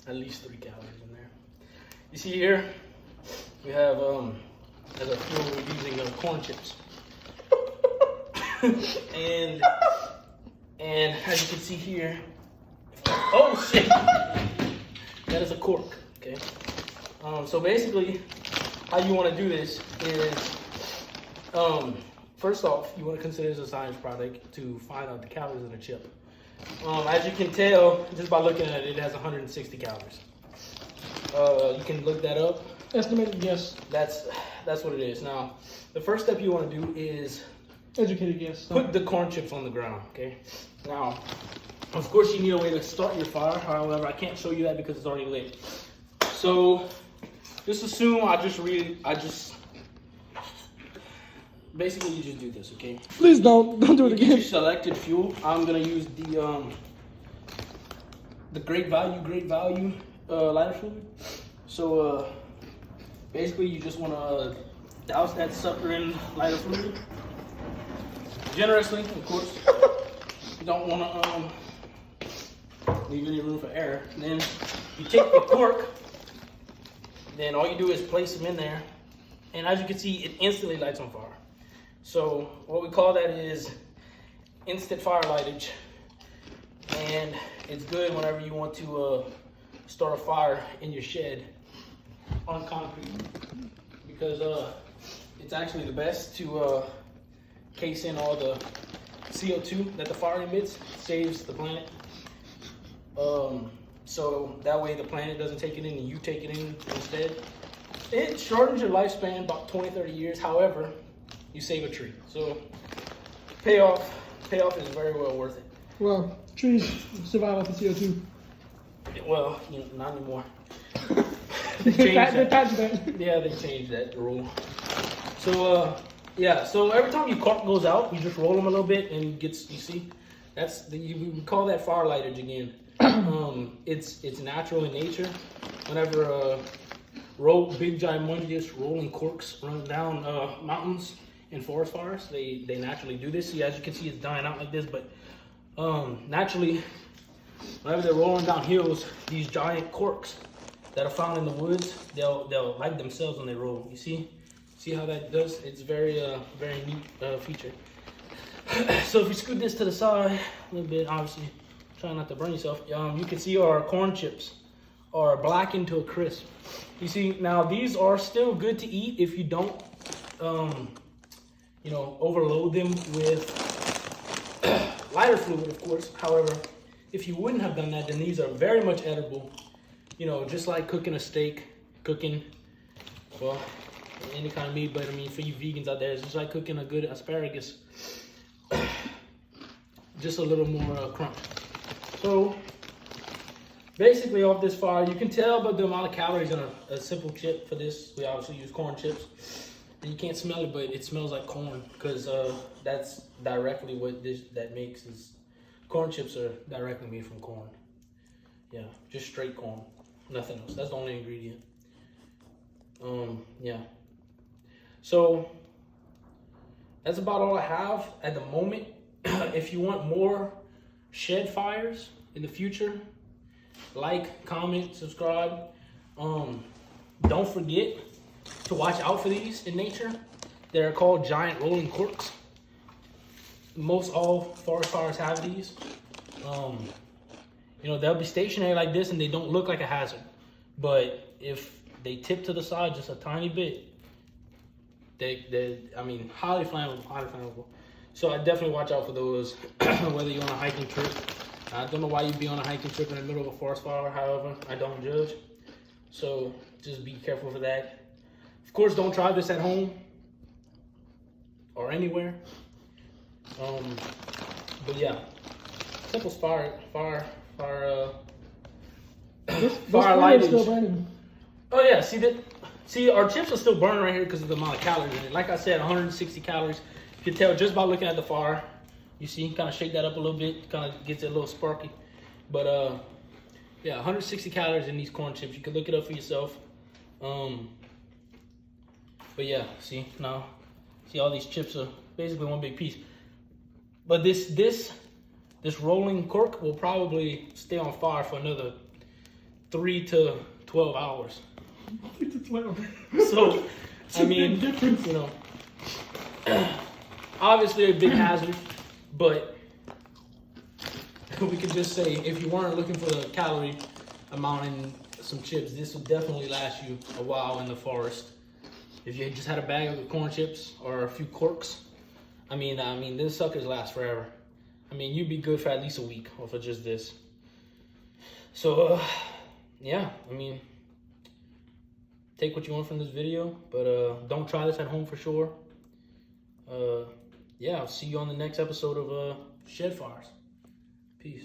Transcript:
at least 3 calories in there. You see here, we have as a fuel we're using corn chips, and as you can see here, oh shit, that is a cork. Okay, so basically, how you want to do this is, first off, you want to consider this a science product to find out the calories in the chip. As you can tell, just by looking at it, it has 160 calories. You can look that up. Estimated guess. That's what it is. Now, the first step you want to do is educated guess. Put the corn chips on the ground. Okay. Now, of course, you need a way to start your fire. However, I can't show you that because it's already lit. So, just assume basically you just do this, okay? Please don't do it You again. get your selected fuel. I'm gonna use the great value lighter fluid. So basically you just wanna douse that sucker in lighter fluid generously, of course. You don't wanna leave any room for error. And then you take the cork. Then all you do is place them in there, and as you can see, it instantly lights on fire. So what we call that is instant fire lightage, and it's good whenever you want to start a fire in your shed on concrete, because it's actually the best to case in all the CO2 that the fire emits. It saves the planet. So that way the planet doesn't take it in and you take it in instead. It shortens your lifespan about 20-30 years. However, you save a tree. So payoff is very well worth it. Well, trees survive off the CO2. Well, you know, not anymore. They patched that. Yeah, they changed that rule. So yeah, so every time your cork goes out, you just roll them a little bit and you see, we call that fire lightage again. It's natural in nature. Whenever big ginormous rolling corks run down mountains in forest fires, they naturally do this. See, as you can see, it's dying out like this, but naturally, whenever they're rolling down hills, these giant corks that are found in the woods, they'll light themselves when they roll. You see how that does? It's very neat feature. So if you scoot this to the side a little bit, obviously try not to burn yourself. You can see our corn chips are blackened to a crisp. You see, now these are still good to eat if you don't, overload them with lighter fluid, of course. However, if you wouldn't have done that, then these are very much edible. You know, just like cooking a steak, well, any kind of meat, but I mean, for you vegans out there, it's just like cooking a good asparagus. Just a little more crunch. So basically off this fire, you can tell by the amount of calories in a simple chip. For this, we obviously use corn chips. And you can't smell it, but it smells like corn, because that's directly what that makes is corn chips are directly made from corn. Yeah, just straight corn, nothing else. That's the only ingredient. Yeah. So that's about all I have at the moment. If you want more shed fires in the future, like, comment, subscribe. Don't forget to watch out for these in nature. They're called giant rolling corks. Most all forest fires have these. They'll be stationary like this and they don't look like a hazard. But if they tip to the side just a tiny bit, highly flammable. So I definitely watch out for those, whether you're on a hiking trip. I don't know why you'd be on a hiking trip in the middle of a forest fire. However, I don't judge. So just be careful for that. Of course, don't try this at home or anywhere. But yeah, simple fire lighting. Oh yeah, see our chips are still burning right here because of the amount of calories in it. Like I said, 160 calories. You can tell just by looking at the fire. You see, kind of shake that up a little bit, kind of gets it a little sparky. But yeah, 160 calories in these corn chips. You can look it up for yourself. But yeah, see all these chips are basically one big piece. But this rolling cork will probably stay on fire for another 3 to 12 hours. 3 to 12. So, I mean, you know, obviously a big hazard, but we could just say if you weren't looking for the calorie amount in some chips, this would definitely last you a while in the forest. If you just had a bag of corn chips or a few corks, I mean, this suckers last forever. I mean, you'd be good for at least a week off of just this. So, yeah, I mean, take what you want from this video, but don't try this at home for sure. Yeah, I'll see you on the next episode of Shed Fires. Peace.